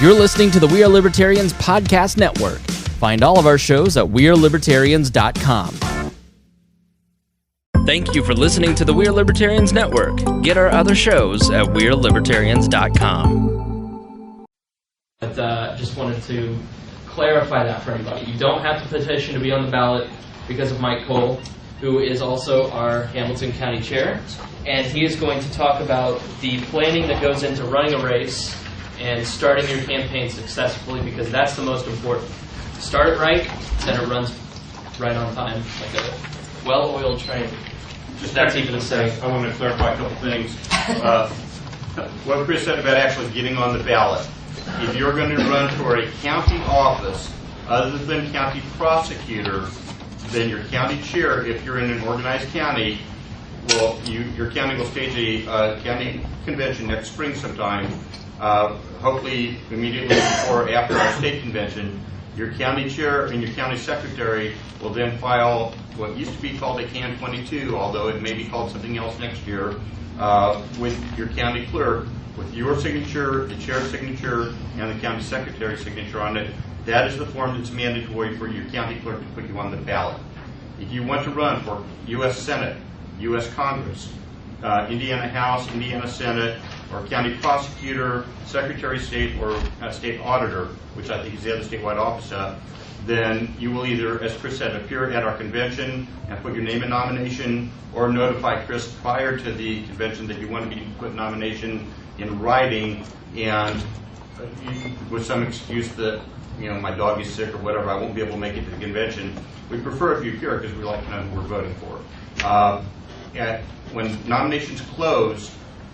You're listening to the We Are Libertarians podcast network. Find all of our shows at wearelibertarians.com. Thank you for listening to the We Are Libertarians network. Get our other shows at wearelibertarians.com. But just wanted to clarify that for everybody. You don't have to petition to be on the ballot because of Mike Cole, who is also our Hamilton County Chair. And he is going to talk about the planning that goes into running a race and starting your campaign successfully, because that's the most important. Start it right, then it runs right on time, like a well-oiled train. Just that's even a saying. I want to clarify a couple things. What Chris said about actually getting on the ballot. If you're going to run for a county office other than county prosecutor, then your county chair, if you're in an organized county, well, your county will stage a county convention next spring sometime, hopefully immediately before or after our state convention. Your county chair and your county secretary will then file what used to be called a CAN 22, although it may be called something else next year, with your county clerk, with your signature, the chair's signature, and the county secretary's signature on it. That is the form that's mandatory for your county clerk to put you on the ballot. If you want to run for U.S. Senate, U.S. Congress, Indiana House, Indiana Senate, or county prosecutor, secretary of state, or state auditor, which I think is the other statewide office, then you will either, as Chris said, appear at our convention and put your name in nomination, or notify Chris prior to the convention that you want to be put nomination in writing, and with some excuse that, my dog is sick or whatever, I won't be able to make it to the convention. We prefer if you appear because we like to know who we're voting for. When nominations close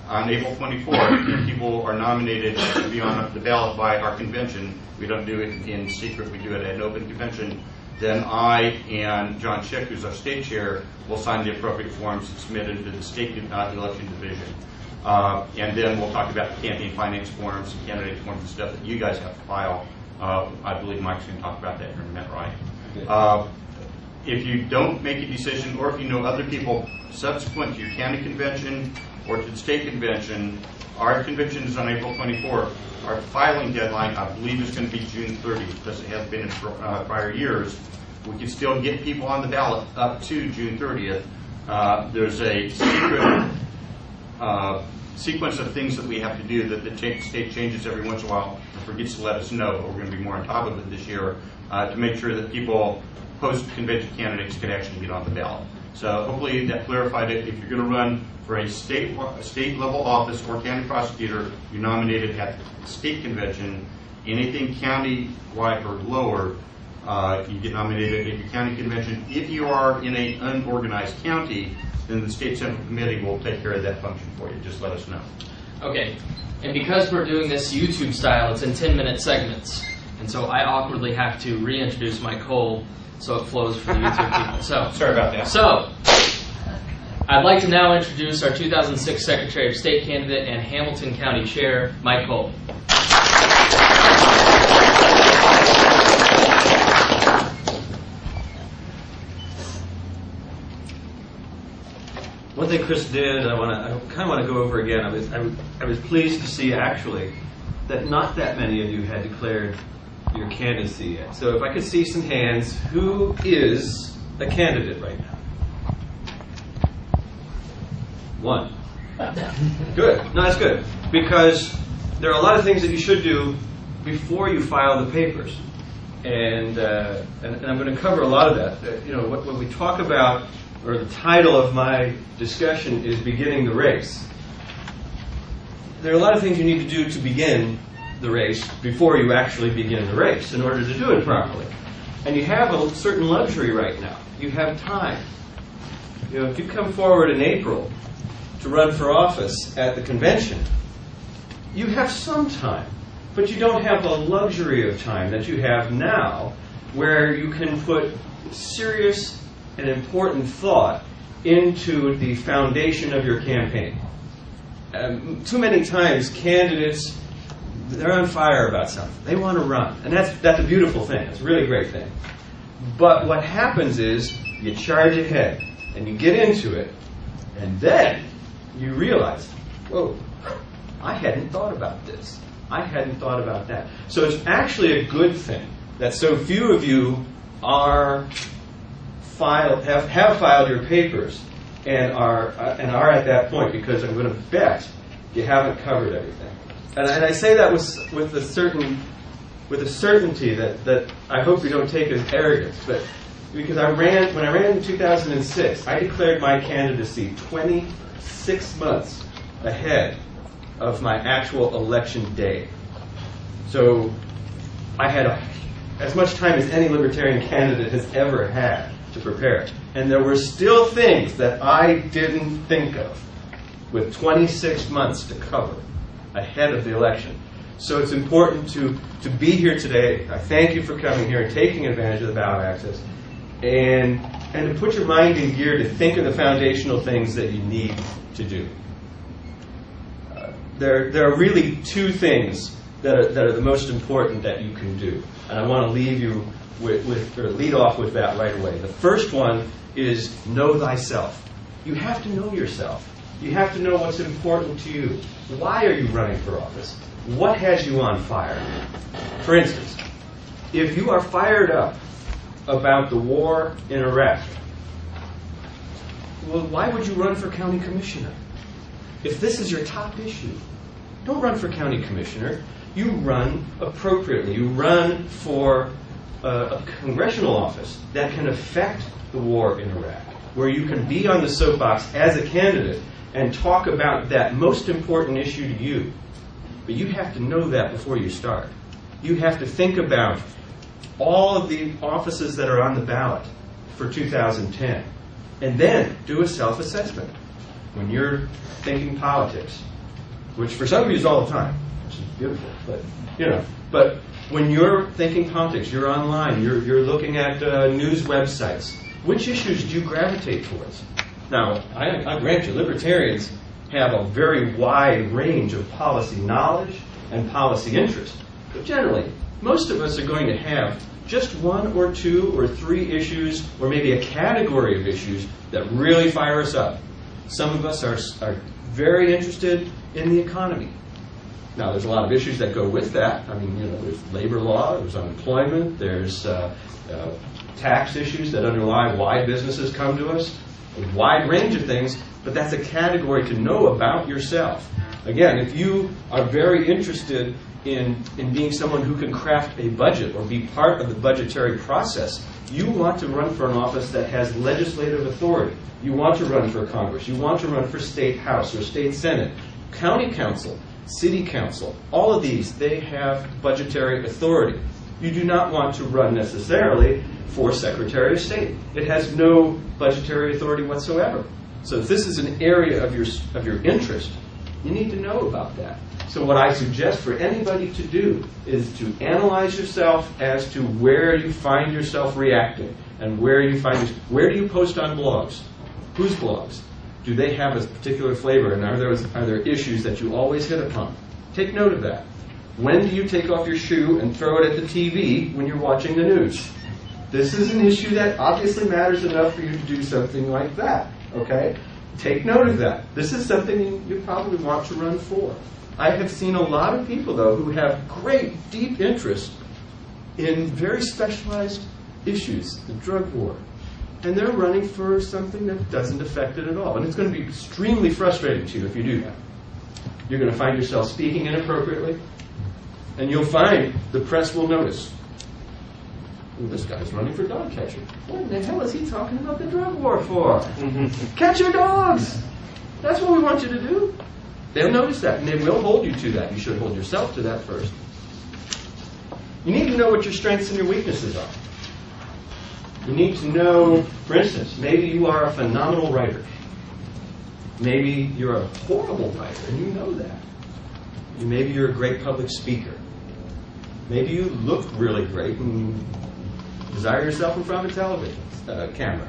on April 24th, people are nominated to be on the ballot by our convention. We don't do it in secret, we do it at an open convention. Then I and John Schick, who's our state chair, will sign the appropriate forms submitted to the state election division. And then we'll talk about the campaign finance forms and candidate forms and stuff that you guys have to file. I believe Mike's going to talk about that here in a minute, right? If you don't make a decision, or if you know other people subsequent to your county convention or to the state convention, our convention is on April 24th. Our filing deadline, I believe, is going to be June 30th, because it has been in prior years. We can still get people on the ballot up to June 30th. There's a secret sequence of things that we have to do that the state changes every once in a while and forgets to let us know, but we're going to be more on top of it this year to make sure that people, post-convention candidates, can actually get on the ballot. So hopefully that clarified it. If you're going to run for a state-level office or county prosecutor, you're nominated at the state convention. Anything county-wide or lower, you get nominated at your county convention. If you are in an unorganized county, then the State Central Committee will take care of that function for you. Just let us know. Okay, and because we're doing this YouTube style, it's in 10-minute segments. And so I awkwardly have to reintroduce Mike Cole so it flows for the YouTube people. So, sorry about that. So, I'd like to now introduce our 2006 Secretary of State candidate and Hamilton County Chair, Mike Cole. One thing Chris did, I kind of want to go over again. I was pleased to see actually that not that many of you had declared your candidacy yet. So if I could see some hands, who is a candidate right now? One. Good. No, that's good, because there are a lot of things that you should do before you file the papers, and I'm going to cover a lot of that. When we talk about, or the title of my discussion is beginning the race. There are a lot of things you need to do to begin the race before you actually begin the race in order to do it properly. And you have a certain luxury right now. You have time. If you come forward in April to run for office at the convention, you have some time, but you don't have the luxury of time that you have now, where you can put serious and important thought into the foundation of your campaign. Too many times candidates, they're on fire about something. They want to run. And that's a beautiful thing. It's a really great thing. But what happens is you charge ahead and you get into it, and then you realize, whoa, I hadn't thought about this. I hadn't thought about that. So it's actually a good thing that so few of you have filed your papers and are at that point, because I'm going to bet you haven't covered everything. And I say that with a certainty that I hope you don't take as arrogance, but because when I ran in 2006, I declared my candidacy 26 months ahead of my actual election day. So I had as much time as any Libertarian candidate has ever had to prepare. And there were still things that I didn't think of with 26 months to cover ahead of the election. So it's important to be here today. I thank you for coming here and taking advantage of the ballot access, and to put your mind in gear to think of the foundational things that you need to do. There are really two things that are the most important that you can do, and I want to leave you lead off with that right away. The first one is know thyself. You have to know yourself. You have to know what's important to you. Why are you running for office? What has you on fire? For instance, if you are fired up about the war in Iraq, well, why would you run for county commissioner? If this is your top issue, don't run for county commissioner. You run appropriately. You run for a congressional office that can affect the war in Iraq, where you can be on the soapbox as a candidate and talk about that most important issue to you. But you have to know that before you start. You have to think about all of the offices that are on the ballot for 2010, and then do a self-assessment when you're thinking politics, which for some of you is all the time, which is beautiful. But when you're thinking politics, you're online, you're looking at news websites. Which issues do you gravitate towards? Now, I grant you, Libertarians have a very wide range of policy knowledge and policy interest. But generally, most of us are going to have just one or two or three issues, or maybe a category of issues that really fire us up. Some of us are very interested in the economy. Now, there's a lot of issues that go with that. I mean, there's labor law, there's unemployment, there's tax issues that underlie why businesses come to us, a wide range of things, but that's a category to know about yourself. Again, if you are very interested in being someone who can craft a budget or be part of the budgetary process, you want to run for an office that has legislative authority. You want to run for Congress. You want to run for state house or state senate, county council, city council. All of these, they have budgetary authority. You do not want to run necessarily for Secretary of State. It has no budgetary authority whatsoever. So if this is an area of your interest, you need to know about that. So what I suggest for anybody to do is to analyze yourself as to where you find yourself reacting and where do you post on blogs? Whose blogs? Do they have a particular flavor, and are there issues that you always hit upon? Take note of that. When do you take off your shoe and throw it at the TV when you're watching the news? This is an issue that obviously matters enough for you to do something like that, okay? Take note of that. This is something you probably want to run for. I have seen a lot of people, though, who have great, deep interest in very specialized issues, the drug war. And they're running for something that doesn't affect it at all. And it's going to be extremely frustrating to you if you do that. You're going to find yourself speaking inappropriately, and you'll find the press will notice. Well, this guy's running for dog catcher. What in the hell is he talking about the drug war for? Catch your dogs! That's what we want you to do. They'll notice that, and they will hold you to that. You should hold yourself to that first. You need to know what your strengths and your weaknesses are. You need to know, for instance, maybe you are a phenomenal writer. Maybe you're a horrible writer, and you know that. Maybe you're a great public speaker. Maybe you look really great and desire yourself in front of a television camera.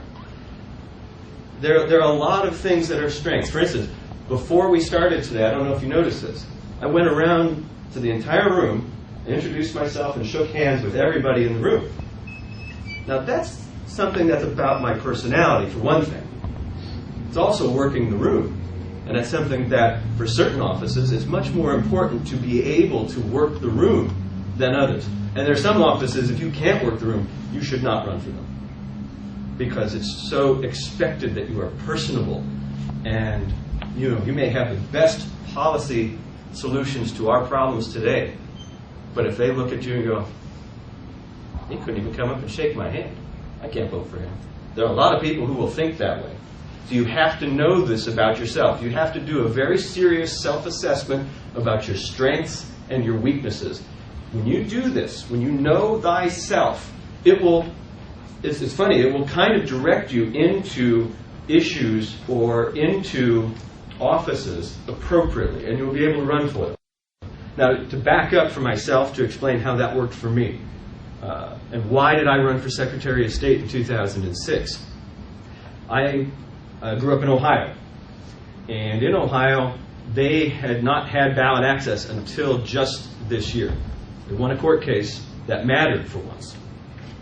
There are a lot of things that are strengths. For instance, before we started today, I don't know if you noticed this, I went around to the entire room, introduced myself, and shook hands with everybody in the room. Now that's something that's about my personality, for one thing. It's also working the room. And that's something that, for certain offices, it's much more important to be able to work the room than others. And there are some offices, if you can't work the room, you should not run for them. Because it's so expected that you are personable. And you may have the best policy solutions to our problems today. But if they look at you and go, he couldn't even come up and shake my hand, I can't vote for him. There are a lot of people who will think that way. So you have to know this about yourself. You have to do a very serious self-assessment about your strengths and your weaknesses. When you do this, when you know thyself, it's funny, it will kind of direct you into issues or into offices appropriately, and you'll be able to run for them. Now, to back up for myself, to explain how that worked for me, and why did I run for Secretary of State in 2006? I grew up in Ohio. And in Ohio, they had not had ballot access until just this year. They won a court case that mattered for once.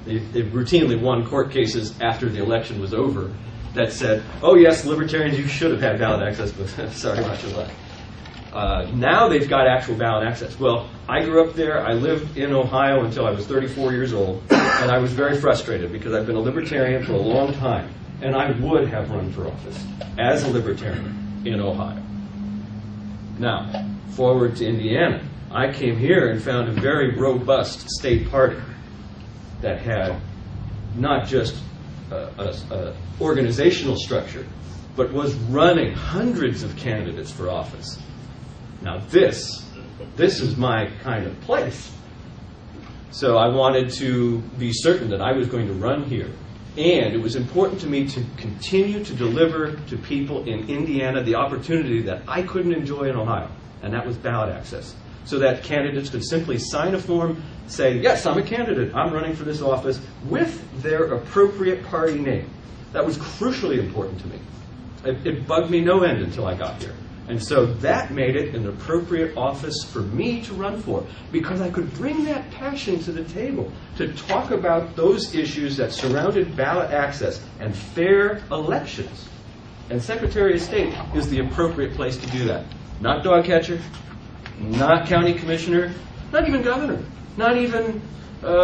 They routinely won court cases after the election was over that said, oh yes, Libertarians, you should have had ballot access, but sorry about your luck. Now they've got actual ballot access. Well, I grew up there. I lived in Ohio until I was 34 years old, and I was very frustrated because I've been a Libertarian for a long time, and I would have run for office as a Libertarian in Ohio. Now, forward to Indiana. I came here and found a very robust state party that had not just an organizational structure, but was running hundreds of candidates for office. Now this is my kind of place. So I wanted to be certain that I was going to run here. And it was important to me to continue to deliver to people in Indiana the opportunity that I couldn't enjoy in Ohio, and that was ballot access. So that candidates could simply sign a form, say, yes, I'm a candidate, I'm running for this office, with their appropriate party name. That was crucially important to me. It bugged me no end until I got here. And so that made it an appropriate office for me to run for, because I could bring that passion to the table to talk about those issues that surrounded ballot access and fair elections. And Secretary of State is the appropriate place to do that. Not dog catcher, not county commissioner, not even governor, not even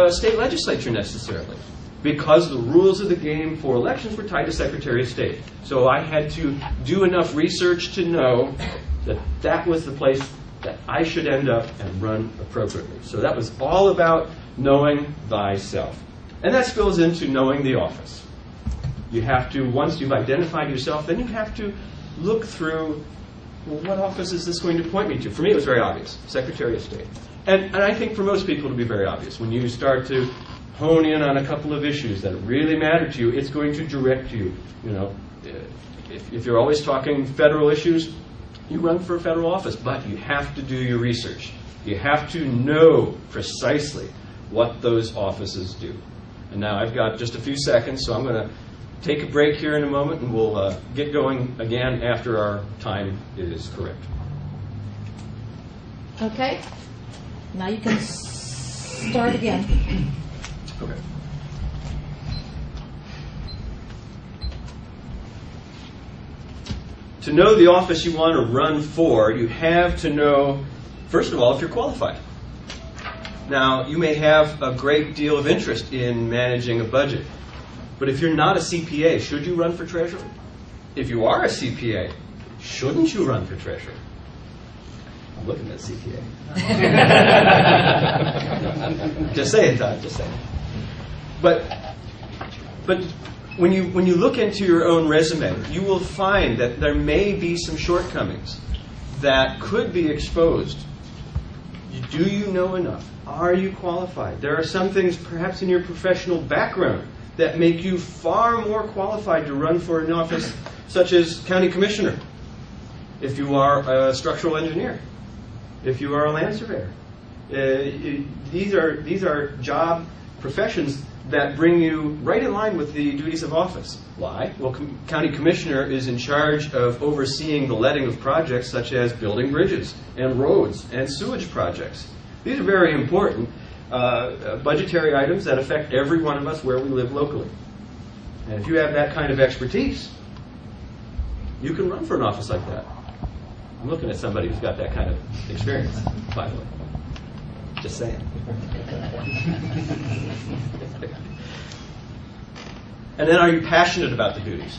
state legislature necessarily, because the rules of the game for elections were tied to Secretary of State. So I had to do enough research to know that that was the place that I should end up and run appropriately. So that was all about knowing thyself. And that spills into knowing the office. You have to, once you've identified yourself, then you have to look through, well, what office is this going to point me to? For me, it was very obvious, Secretary of State. And I think for most people it'll be very obvious. When you start to hone in on a couple of issues that really matter to you, it's going to direct you. If you're always talking federal issues, you run for a federal office, but you have to do your research. You have to know precisely what those offices do. And now I've got just a few seconds, so I'm going to take a break here in a moment, and we'll get going again after our time is correct. Okay. Now you can start again. Okay. To know the office you want to run for, you have to know, first of all, if you're qualified. Now, you may have a great deal of interest in managing a budget, but if you're not a CPA, should you run for treasurer? If you are a CPA, shouldn't you run for treasurer? I'm looking at CPA. Just saying, Todd, just saying. But when you look into your own resume, you will find that there may be some shortcomings that could be exposed. Do you know enough? Are you qualified? There are some things perhaps in your professional background that make you far more qualified to run for an office such as county commissioner, if you are a structural engineer, if you are a land surveyor. These are job professions that bring you right in line with the duties of office. Why? Well, county commissioner is in charge of overseeing the letting of projects such as building bridges and roads and sewage projects. These are very important budgetary items that affect every one of us where we live locally. And if you have that kind of expertise, you can run for an office like that. I'm looking at somebody who's got that kind of experience, by the way. Just saying. And then, are you passionate about the duties?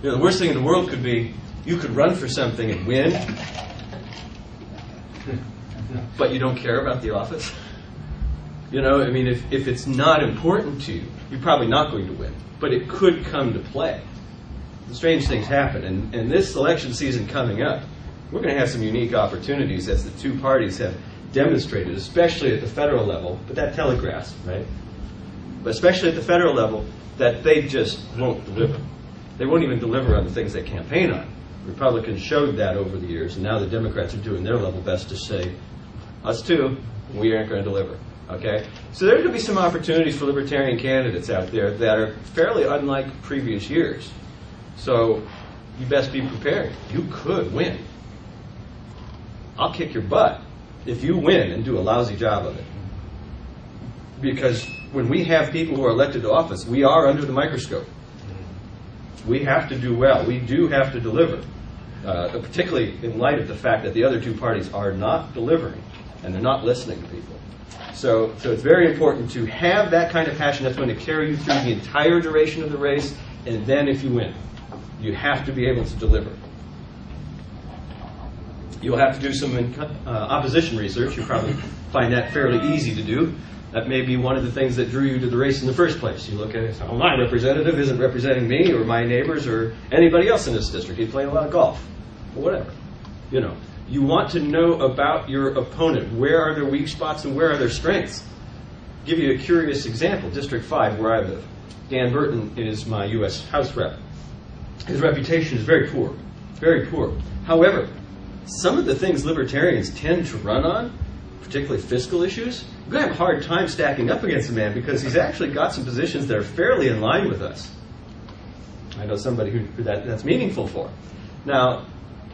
You know, the worst thing in the world could be you could run for something and win, but you don't care about the office. You know, I mean, if it's not important to you, you're probably not going to win, but it could come to play. Strange things happen, and this election season coming up, we're going to have some unique opportunities as the two parties have demonstrated, especially at the federal level, but that telegraphs, right? But especially at the federal level, that they just won't deliver. They won't even deliver on the things they campaign on. Republicans showed that over the years, and now the Democrats are doing their level best to say, us too, we aren't going to deliver. Okay? So there are going to be some opportunities for libertarian candidates out there that are fairly unlike previous years. So you best be prepared. You could win. I'll kick your butt if you win and do a lousy job of it. Because when we have people who are elected to office, we are under the microscope. We have to do well. We do have to deliver, particularly in light of the fact that the other two parties are not delivering and they're not listening to people. So it's very important to have that kind of passion that's going to carry you through the entire duration of the race, and then if you win, you have to be able to deliver. You'll have to do some opposition research. You'll probably find that fairly easy to do. That may be one of the things that drew you to the race in the first place. You look at it and say, oh, my representative isn't representing me or my neighbors or anybody else in this district. He's playing a lot of golf or whatever. You know, you want to know about your opponent. Where are their weak spots and where are their strengths? I'll give you a curious example. District 5, where I live. Dan Burton is my U.S. House rep. His reputation is very poor, very poor. However, some of the things libertarians tend to run on, particularly fiscal issues, we're going to have a hard time stacking up against the man because he's actually got some positions that are fairly in line with us. I know somebody who that's meaningful for. Now,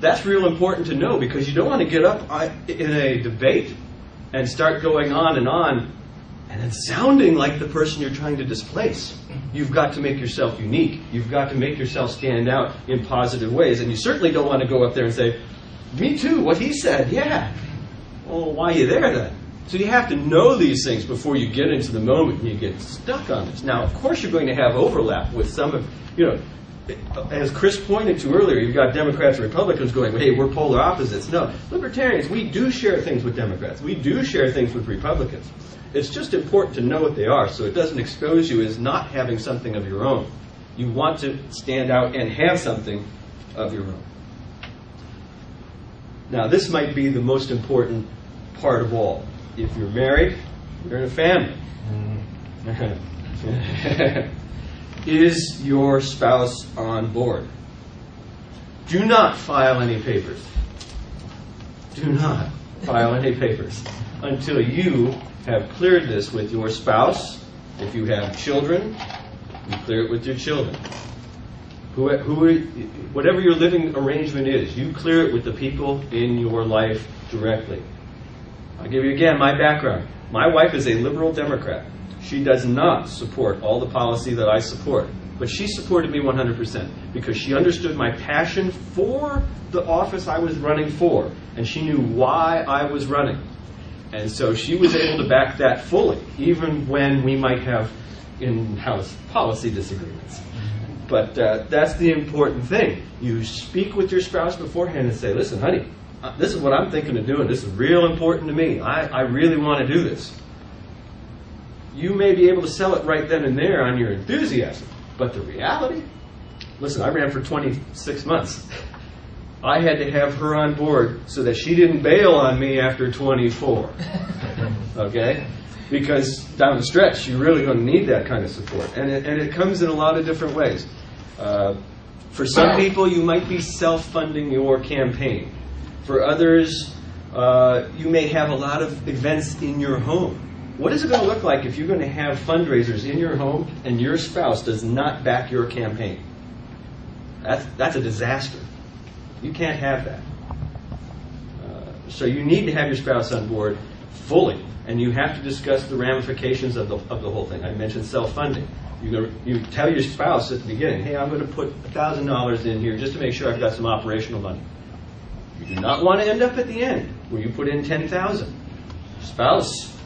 that's real important to know because you don't want to get up in a debate and start going on and then sounding like the person you're trying to displace. You've got to make yourself unique. You've got to make yourself stand out in positive ways. And you certainly don't want to go up there and say, me too, what he said, yeah. Well, why are you there then? So you have to know these things before you get into the moment and you get stuck on this. Now, of course, you're going to have overlap with some of, you know, as Chris pointed to earlier, you've got Democrats and Republicans going, hey, we're polar opposites. No, libertarians, we do share things with Democrats. We do share things with Republicans. It's just important to know what they are so it doesn't expose you as not having something of your own. You want to stand out and have something of your own. Now, this might be the most important part of all. If you're married, you're in a family. Is your spouse on board? Do not file any papers. Do not file any papers until you have cleared this with your spouse. If you have children, you clear it with your children. Whatever your living arrangement is, you clear it with the people in your life directly. I'll give you again my background. My wife is a liberal Democrat. She does not support all the policy that I support, but she supported me 100% because she understood my passion for the office I was running for, and she knew why I was running. And so she was able to back that fully, even when we might have in-house policy disagreements. But that's the important thing. You speak with your spouse beforehand and say, listen, honey, this is what I'm thinking of doing. This is real important to me. I really want to do this. You may be able to sell it right then and there on your enthusiasm. But the reality? Listen, I ran for 26 months. I had to have her on board so that she didn't bail on me after 24. Okay? Because down the stretch, you're really going to need that kind of support. And it comes in a lot of different ways. For some people, you might be self-funding your campaign. For others, you may have a lot of events in your home. What is it going to look like if you're going to have fundraisers in your home and your spouse does not back your campaign? That's a disaster. You can't have that. So you need to have your spouse on board fully, and you have to discuss the ramifications of the whole thing. I mentioned self-funding. You tell your spouse at the beginning, hey, I'm going to put $1,000 in here just to make sure I've got some operational money. You do not want to end up at the end where you put in 10,000. Spouse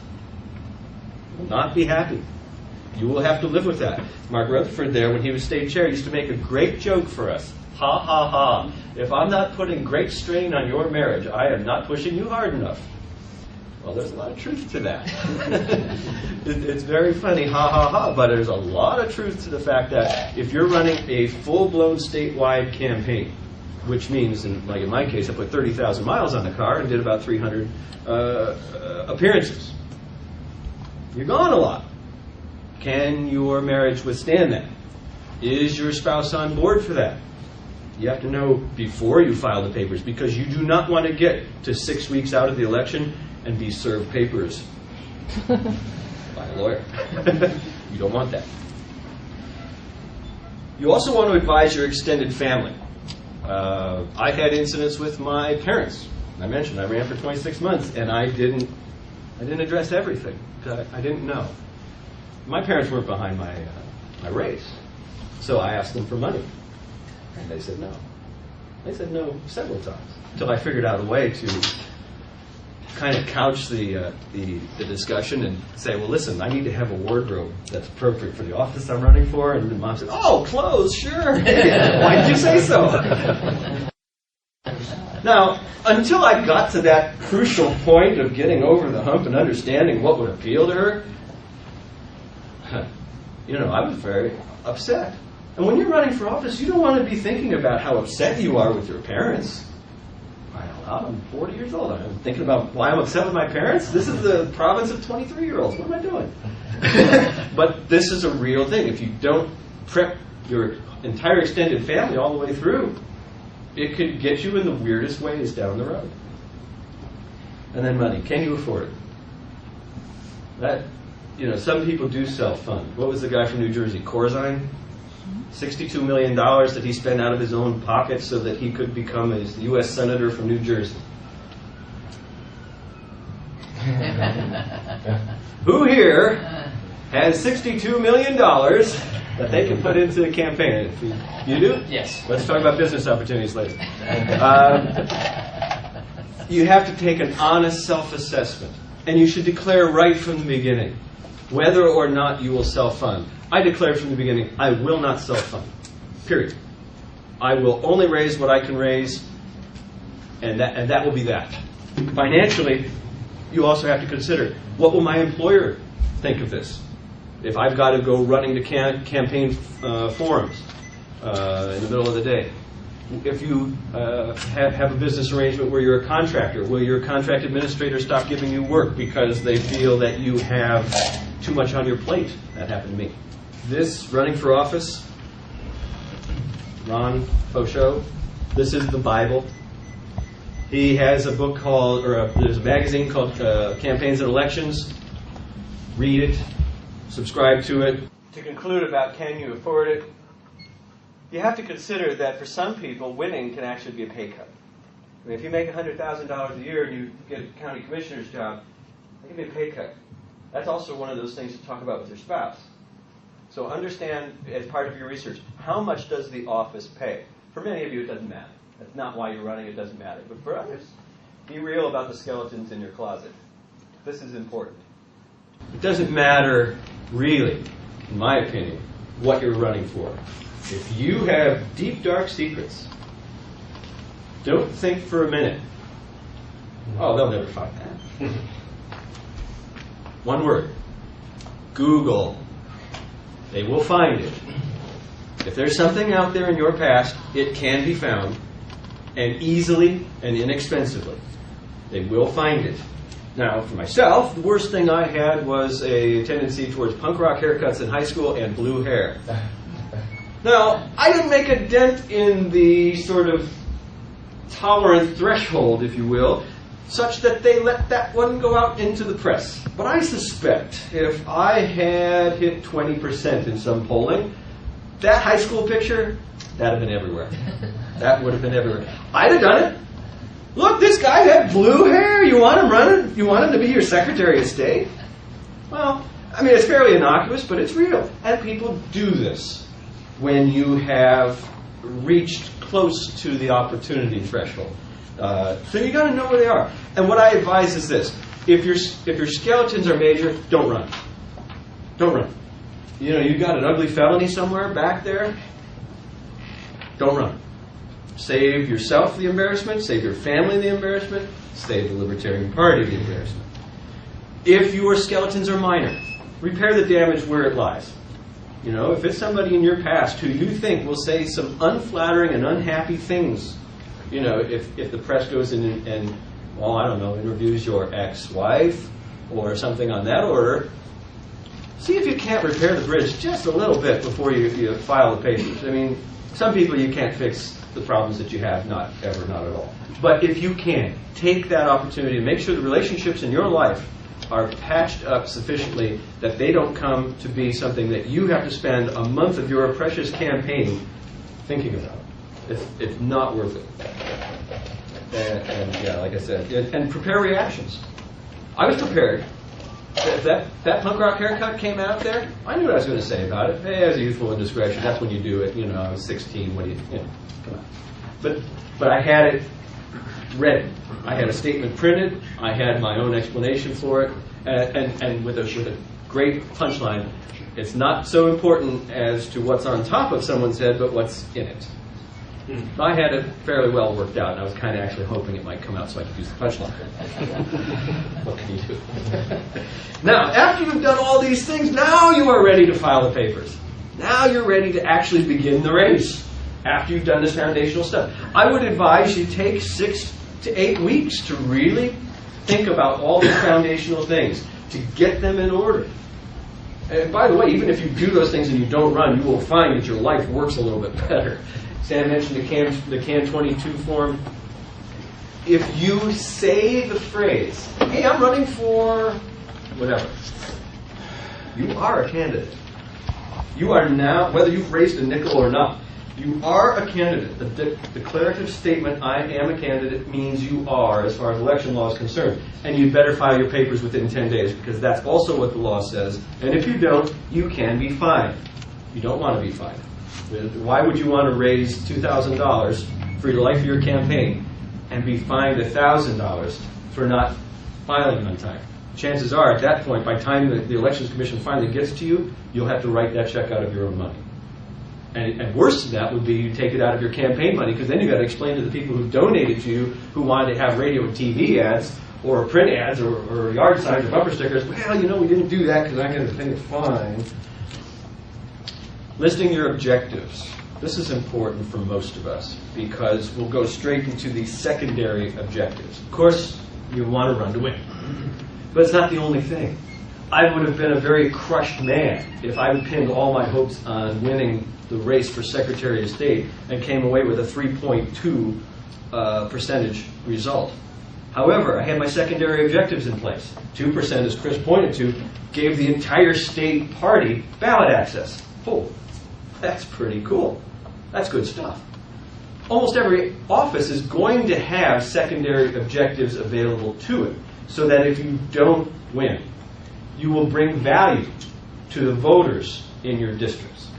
will not be happy. You will have to live with that. Mark Rutherford there, when he was state chair, used to make a great joke for us. Ha, ha, ha. If I'm not putting great strain on your marriage, I am not pushing you hard enough. Well, there's a lot of truth to that. It's very funny, ha, ha, ha, but there's a lot of truth to the fact that if you're running a full-blown statewide campaign, which means, like in my case, I put 30,000 miles on the car and did about 300 appearances. You're gone a lot. Can your marriage withstand that? Is your spouse on board for that? You have to know before you file the papers, because you do not want to get to 6 weeks out of the election and be served papers by a lawyer. You don't want that. You also want to advise your extended family. I had incidents with my parents. I mentioned I ran for 26 months, and I didn't address everything. I didn't know. My parents weren't behind my race, so I asked them for money, and they said no. They said no several times until I figured out a way to kind of couch the discussion and say, well, listen, I need to have a wardrobe that's appropriate for the office I'm running for. And then Mom said, oh, clothes, sure. Why did you say so? Now, until I got to that crucial point of getting over the hump and understanding what would appeal to her, I was very upset. And when you're running for office, you don't want to be thinking about how upset you are with your parents. I'm 40 years old. I'm thinking about why I'm upset with my parents. This is the province of 23-year-olds. What am I doing? But this is a real thing. If you don't prep your entire extended family all the way through, it could get you in the weirdest ways down the road. And then money. Can you afford it? That, some people do self-fund. What was the guy from New Jersey, Corzine? $62 million that he spent out of his own pocket so that he could become a U.S. Senator from New Jersey. Who here has $62 million that they can put into the campaign? You do? Yes. Let's talk about business opportunities later. You have to take an honest self-assessment, and you should declare right from the beginning whether or not you will self-fund. I declared from the beginning, I will not self-fund. Period. I will only raise what I can raise, and that will be that. Financially, you also have to consider, what will my employer think of this? If I've got to go running to campaign forums in the middle of the day. If you have a business arrangement where you're a contractor, will your contract administrator stop giving you work because they feel that you have too much on your plate? That happened to me. This running for office, Ron Fauchot, this is the Bible. He has a book called, there's a magazine called Campaigns and Elections. Read it, subscribe to it. To conclude about can you afford it, you have to consider that for some people, winning can actually be a pay cut. I mean, if you make $100,000 a year and you get a county commissioner's job, that can be a pay cut. That's also one of those things to talk about with your spouse. So understand, as part of your research, how much does the office pay? For many of you, it doesn't matter. That's not why you're running, it doesn't matter. But for others, be real about the skeletons in your closet. This is important. It doesn't matter, really, in my opinion, what you're running for. If you have deep, dark secrets, don't think for a minute, oh, they'll never find that. One word. Google. They will find it. If there's something out there in your past, it can be found, and easily and inexpensively. They will find it. Now, for myself, the worst thing I had was a tendency towards punk rock haircuts in high school and blue hair. Now, I didn't make a dent in the sort of tolerant threshold, if you will, such that they let that one go out into the press. But I suspect if I had hit 20% in some polling, that high school picture, that'd have been everywhere. That would have been everywhere. I'd have done it. Look, this guy had blue hair. You want him running? You want him to be your Secretary of State? Well, I mean, it's fairly innocuous, but it's real. And people do this when you have reached close to the opportunity threshold. So you got to know where they are. And what I advise is this: if your skeletons are major, don't run. Don't run. You know, you got an ugly felony somewhere back there. Don't run. Save yourself the embarrassment. Save your family the embarrassment. Save the Libertarian Party the embarrassment. If your skeletons are minor, repair the damage where it lies. You know, if it's somebody in your past who you think will say some unflattering and unhappy things, you know, if the press goes in and well, I don't know, interviews your ex-wife or something on that order, see if you can't repair the bridge just a little bit before you file the papers. I mean, some people you can't fix the problems that you have, not at all. But if you can, take that opportunity and make sure the relationships in your life are patched up sufficiently that they don't come to be something that you have to spend a month of your precious campaign thinking about. It's not worth it. And yeah, like I said, and prepare reactions. I was prepared. If that punk rock haircut came out there, I knew what I was going to say about it. Hey, as a youthful indiscretion, that's when you do it. You know, I was 16. What do you know, come on. But I had it ready. I had a statement printed. I had my own explanation for it, and with a great punchline. It's not so important as to what's on top of someone's head, but what's in it. I had it fairly well worked out, and I was kind of actually hoping it might come out so I could use the punchline. What can you do? Now, after you've done all these things, now you are ready to file the papers. Now you're ready to actually begin the race after you've done this foundational stuff. I would advise you take 6 to 8 weeks to really think about all these foundational things, to get them in order. And by the way, even if you do those things and you don't run, you will find that your life works a little bit better. Sam mentioned the Can 22 form. If you say the phrase, hey, I'm running for whatever, you are a candidate. You are now, whether you've raised a nickel or not, you are a candidate. The declarative statement, I am a candidate, means you are, as far as election law is concerned. And you better file your papers within 10 days, because that's also what the law says. And if you don't, you can be fined. You don't want to be fined. Why would you want to raise $2,000 for the life of your campaign and be fined $1,000 for not filing on time? Chances are, at that point, by the time the Elections Commission finally gets to you, you'll have to write that check out of your own money. And worse than that would be you take it out of your campaign money, because then you've got to explain to the people who donated to you, who wanted to have radio and TV ads, or print ads, or yard signs, or bumper stickers, well, you know, we didn't do that because I got to pay a fine. Listing your objectives. This is important for most of us, because we'll go straight into the secondary objectives. Of course, you want to run to win. But it's not the only thing. I would have been a very crushed man if I had pinned all my hopes on winning the race for Secretary of State and came away with a 3.2 percentage result. However, I had my secondary objectives in place. 2%, as Chris pointed to, gave the entire state party ballot access. Oh, that's pretty cool. That's good stuff. Almost every office is going to have secondary objectives available to it, so that if you don't win, you will bring value to the voters in your districts.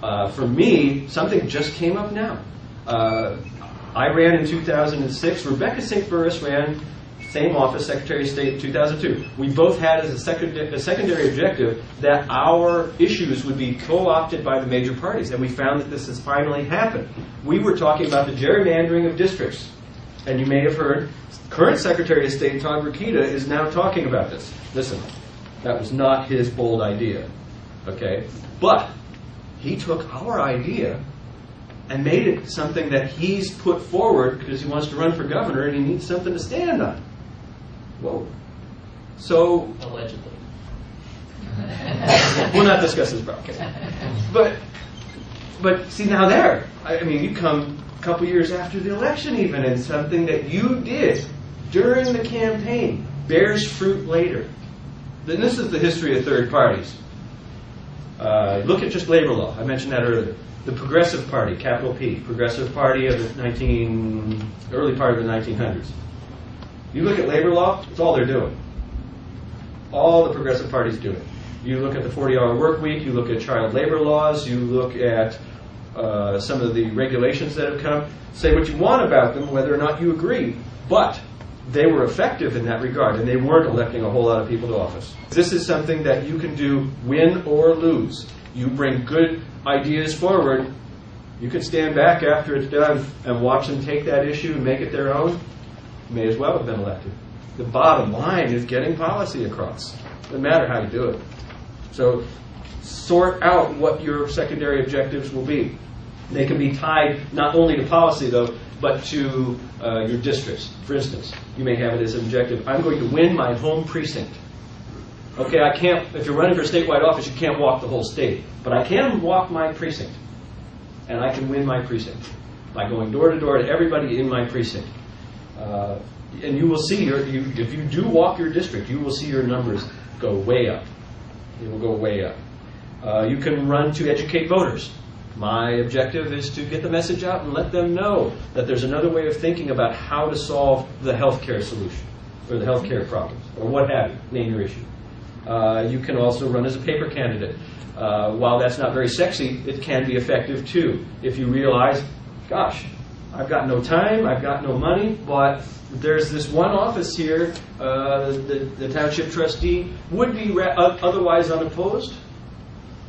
For me, something just came up now. I ran in 2006. Rebecca St. Burris ran, same office, Secretary of State, in 2002. We both had as a secondary objective that our issues would be co-opted by the major parties, and we found that this has finally happened. We were talking about the gerrymandering of districts, and you may have heard current Secretary of State Todd Rokita is now talking about this. Listen, that was not his bold idea, okay? But he took our idea and made it something that he's put forward because he wants to run for governor and he needs something to stand on. Whoa. So... Allegedly. We'll not discuss this problem. But see, now there, I mean, you come a couple years after the election even, and something that you did during the campaign bears fruit later. Then this is the history of third parties. Look at just labor law. I mentioned that earlier. The Progressive Party, capital P, Progressive Party of the early part of the 1900s. You look at labor law, it's all they're doing. All the progressive parties do it. You look at the 40-hour work week, you look at child labor laws, you look at some of the regulations that have come. Say what you want about them, whether or not you agree, but they were effective in that regard, and they weren't electing a whole lot of people to office. This is something that you can do win or lose. You bring good ideas forward, you can stand back after it's done and watch them take that issue and make it their own. You may as well have been elected. The bottom line is getting policy across. Doesn't matter how you do it. So sort out what your secondary objectives will be. They can be tied not only to policy, though, but to your districts. For instance, you may have it as an objective, I'm going to win my home precinct. Okay, I can't, if you're running for a statewide office, you can't walk the whole state. But I can walk my precinct. And I can win my precinct by going door to door to everybody in my precinct. And you will see, if you do walk your district, you will see your numbers go way up. They will go way up. You can run to educate voters. My objective is to get the message out and let them know that there's another way of thinking about how to solve the healthcare solution or the healthcare problems or what have you. Name your issue. You can also run as a paper candidate. While that's not very sexy, it can be effective too. If you realize, gosh, I've got no time, I've got no money, but there's this one office here, the township trustee would be otherwise unopposed.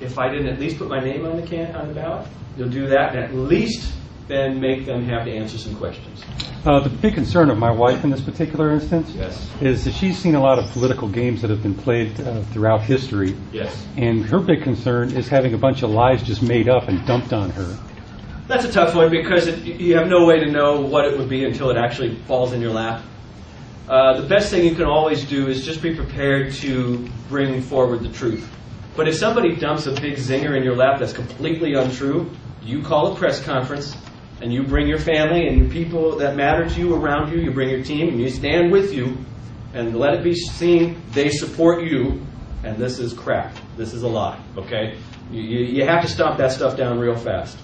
If I didn't at least put my name on the ballot, you'll do that and at least then make them have to answer some questions. The big concern of my wife in this particular instance Yes. is that she's seen a lot of political games that have been played throughout history. Yes. And her big concern is having a bunch of lies just made up and dumped on her. That's a tough one because you have no way to know what it would be until it actually falls in your lap. The best thing you can always do is just be prepared to bring forward the truth. But if somebody dumps a big zinger in your lap that's completely untrue, you call a press conference and you bring your family and your people that matter to you around you, you bring your team and you stand with you and let it be seen they support you, and this is crap. This is a lie, okay? You have to stomp that stuff down real fast.